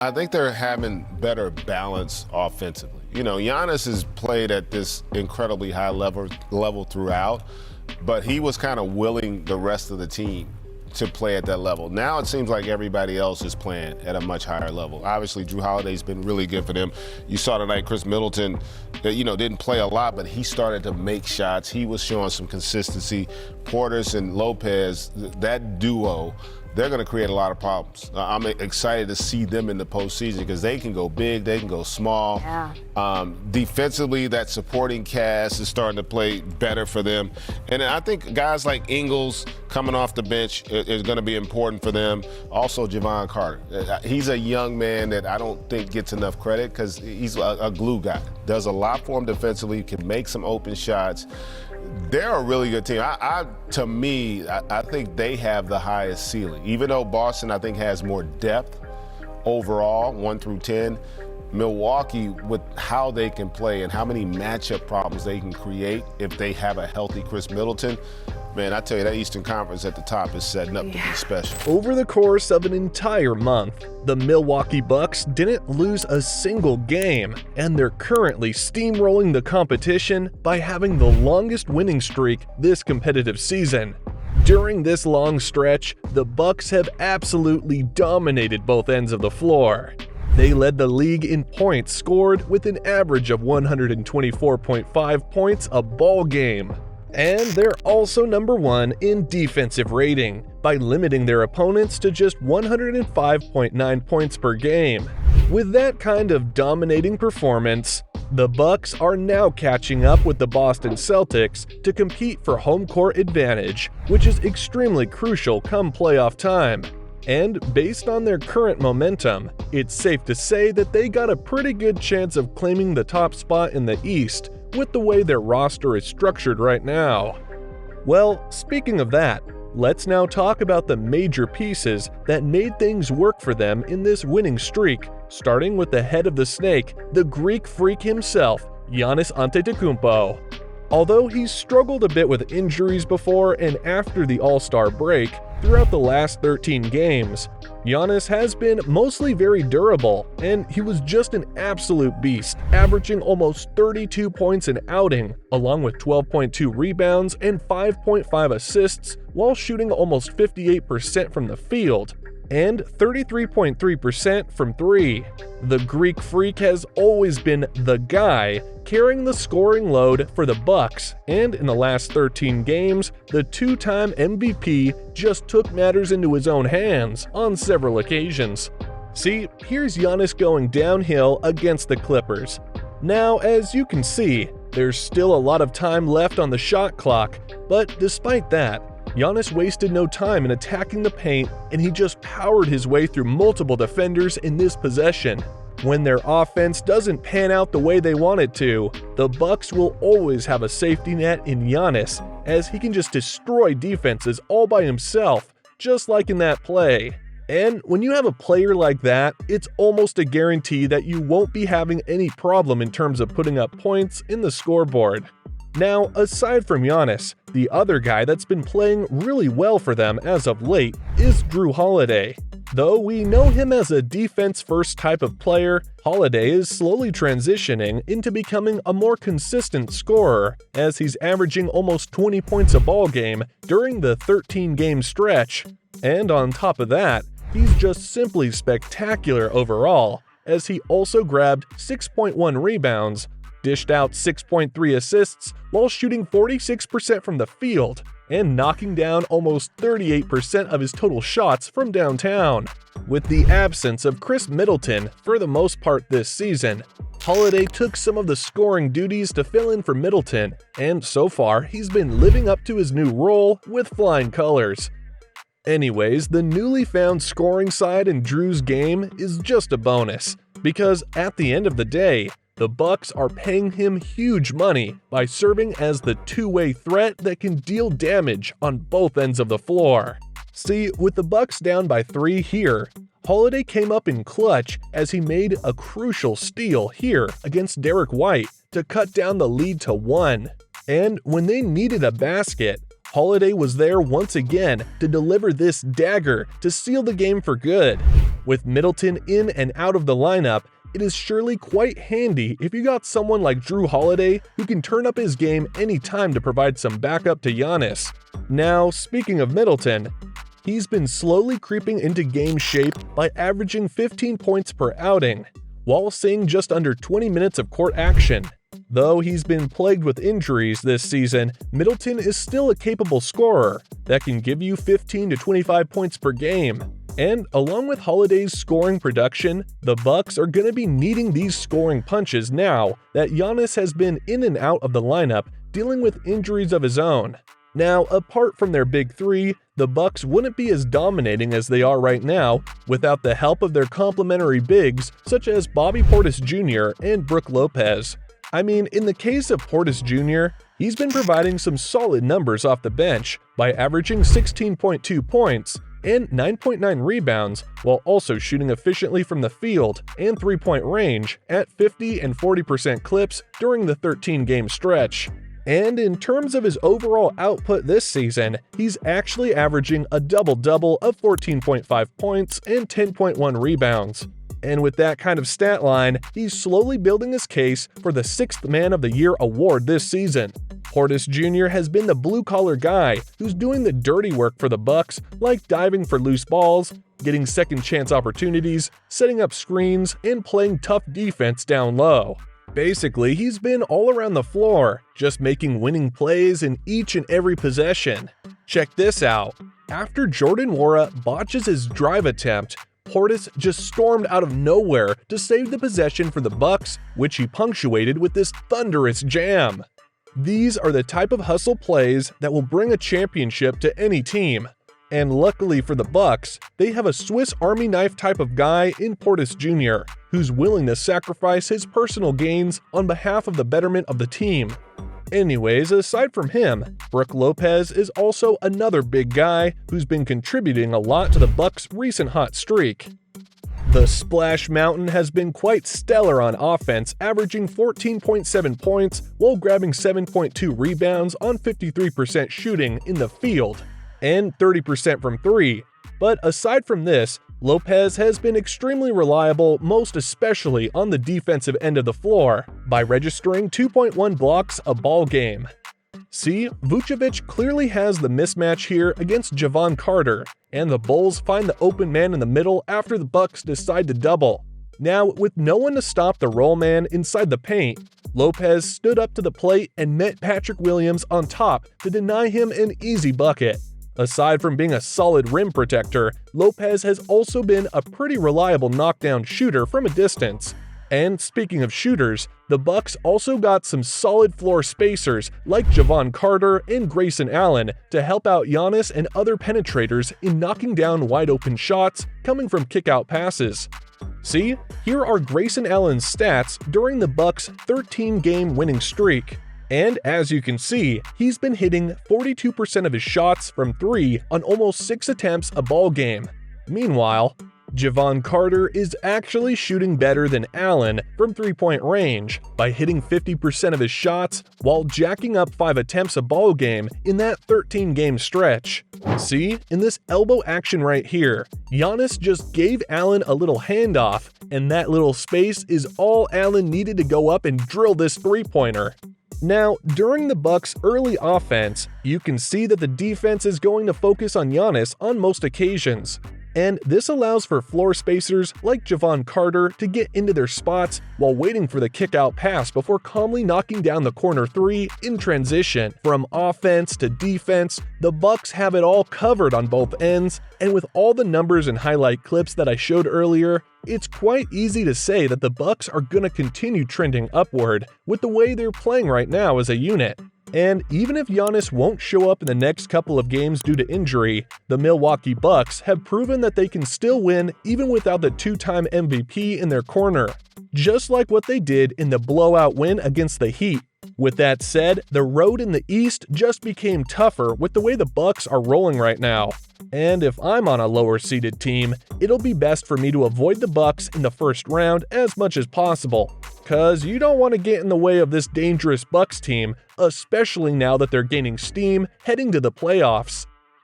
I think they're having better balance offensively. Giannis has played at this incredibly high level throughout, but he was kind of willing the rest of the team to play at that level. Now it seems like everybody else is playing at a much higher level. Obviously, Drew Holiday's been really good for them. You saw tonight Chris Middleton, didn't play a lot, but he started to make shots. He was showing some consistency. Portis and Lopez, that duo, they're going to create a lot of problems. I'm excited to see them in the postseason because they can go big, they can go small. Yeah. Defensively, that supporting cast is starting to play better for them. And I think guys like Ingles coming off the bench is going to be important for them. Also, Javon Carter. He's a young man that I don't think gets enough credit because he's a glue guy. Does a lot for him defensively, can make some open shots. They're a really good team. To me, I think they have the highest ceiling. Even though Boston, I think, has more depth overall, 1 through 10, Milwaukee, with how they can play and how many matchup problems they can create if they have a healthy Chris Middleton, man, I tell you, that Eastern Conference at the top is setting up to be special. Over the course of an entire month, the Milwaukee Bucks didn't lose a single game, and they're currently steamrolling the competition by having the longest winning streak this competitive season. During this long stretch, the Bucks have absolutely dominated both ends of the floor. They led the league in points scored with an average of 124.5 points a ball game. And they're also number 1 in defensive rating by limiting their opponents to just 105.9 points per game. With that kind of dominating performance, the Bucks are now catching up with the Boston Celtics to compete for home court advantage, which is extremely crucial come playoff time. And based on their current momentum, it's safe to say that they got a pretty good chance of claiming the top spot in the East with the way their roster is structured right now. Well, speaking of that, let's now talk about the major pieces that made things work for them in this winning streak, starting with the head of the snake, the Greek freak himself, Giannis Antetokounmpo. Although he's struggled a bit with injuries before and after the All-Star break, throughout the last 13 games, Giannis has been mostly very durable, and he was just an absolute beast, averaging almost 32 points an outing, along with 12.2 rebounds and 5.5 assists, while shooting almost 58% from the field, and 33.3% from 3. The Greek freak has always been the guy, carrying the scoring load for the Bucks, and in the last 13 games, the two-time MVP just took matters into his own hands on several occasions. See, here's Giannis going downhill against the Clippers. Now, as you can see, there's still a lot of time left on the shot clock, but despite that, Giannis wasted no time in attacking the paint, and he just powered his way through multiple defenders in this possession. When their offense doesn't pan out the way they want it to, the Bucks will always have a safety net in Giannis, as he can just destroy defenses all by himself, just like in that play. And when you have a player like that, it's almost a guarantee that you won't be having any problem in terms of putting up points in the scoreboard. Now, aside from Giannis, the other guy that's been playing really well for them as of late is Drew Holiday. Though we know him as a defense-first type of player, Holiday is slowly transitioning into becoming a more consistent scorer, as he's averaging almost 20 points a ball game during the 13-game stretch. And on top of that, he's just simply spectacular overall, as he also grabbed 6.1 rebounds, dished out 6.3 assists while shooting 46% from the field, and knocking down almost 38% of his total shots from downtown. With the absence of Chris Middleton for the most part this season, Holiday took some of the scoring duties to fill in for Middleton, and so far he's been living up to his new role with flying colors. Anyways, the newly found scoring side in Drew's game is just a bonus, because at the end of the day, the Bucks are paying him huge money by serving as the two-way threat that can deal damage on both ends of the floor. See, with the Bucks down by 3 here, Holiday came up in clutch as he made a crucial steal here against Derek White to cut down the lead to 1. And when they needed a basket, Holiday was there once again to deliver this dagger to seal the game for good. With Middleton in and out of the lineup, it is surely quite handy if you got someone like Jrue Holiday who can turn up his game anytime to provide some backup to Giannis. Now, speaking of Middleton, he's been slowly creeping into game shape by averaging 15 points per outing, while seeing just under 20 minutes of court action. Though he's been plagued with injuries this season, Middleton is still a capable scorer that can give you 15 to 25 points per game. And along with Holiday's scoring production, the Bucks are going to be needing these scoring punches now that Giannis has been in and out of the lineup dealing with injuries of his own. Now, apart from their big three, the Bucks wouldn't be as dominating as they are right now without the help of their complementary bigs such as Bobby Portis Jr. and Brook Lopez. I mean, in the case of Portis Jr., he's been providing some solid numbers off the bench by averaging 16.2 points and 9.9 rebounds, while also shooting efficiently from the field and three-point range at 50 and 40% clips during the 13-game stretch. And in terms of his overall output this season, he's actually averaging a double-double of 14.5 points and 10.1 rebounds. And with that kind of stat line, he's slowly building his case for the 6th Man of the Year award this season. Portis Jr. has been the blue-collar guy who's doing the dirty work for the Bucks, like diving for loose balls, getting second-chance opportunities, setting up screens, and playing tough defense down low. Basically, he's been all around the floor, just making winning plays in each and every possession. Check this out. After Jordan Nwora botches his drive attempt, Portis just stormed out of nowhere to save the possession for the Bucks, which he punctuated with this thunderous jam. These are the type of hustle plays that will bring a championship to any team. And luckily for the Bucks, they have a Swiss Army knife type of guy in Portis Jr., who's willing to sacrifice his personal gains on behalf of the betterment of the team. Anyways, aside from him, Brook Lopez is also another big guy who's been contributing a lot to the Bucks' recent hot streak. The Splash Mountain has been quite stellar on offense, averaging 14.7 points while grabbing 7.2 rebounds on 53% shooting in the field and 30% from three. But aside from this, Lopez has been extremely reliable, most especially on the defensive end of the floor, by registering 2.1 blocks a ball game. See, Vucevic clearly has the mismatch here against Jevon Carter, and the Bulls find the open man in the middle after the Bucks decide to double. Now, with no one to stop the roll man inside the paint, Lopez stood up to the plate and met Patrick Williams on top to deny him an easy bucket. Aside from being a solid rim protector, Lopez has also been a pretty reliable knockdown shooter from a distance. And speaking of shooters, the Bucks also got some solid floor spacers like Jevon Carter and Grayson Allen to help out Giannis and other penetrators in knocking down wide-open shots coming from kick-out passes. See, here are Grayson Allen's stats during the Bucks' 13-game winning streak. And as you can see, he's been hitting 42% of his shots from three on almost 6 attempts a ball game. Meanwhile, Jevon Carter is actually shooting better than Allen from three-point range by hitting 50% of his shots while jacking up 5 attempts a ball game in that 13-game stretch. See, in this elbow action right here, Giannis just gave Allen a little handoff, and that little space is all Allen needed to go up and drill this three-pointer. Now, during the Bucks' early offense, you can see that the defense is going to focus on Giannis on most occasions. And this allows for floor spacers like Jevon Carter to get into their spots while waiting for the kick-out pass before calmly knocking down the corner three in transition. From offense to defense, the Bucks have it all covered on both ends, and with all the numbers and highlight clips that I showed earlier, it's quite easy to say that the Bucks are going to continue trending upward with the way they're playing right now as a unit. And even if Giannis won't show up in the next couple of games due to injury, the Milwaukee Bucks have proven that they can still win even without the two-time MVP in their corner, just like what they did in the blowout win against the Heat. With that said, the road in the East just became tougher with the way the Bucks are rolling right now. And if I'm on a lower-seeded team, it'll be best for me to avoid the Bucks in the first round as much as possible, because you don't want to get in the way of this dangerous Bucks team, especially now that they're gaining steam heading to the playoffs.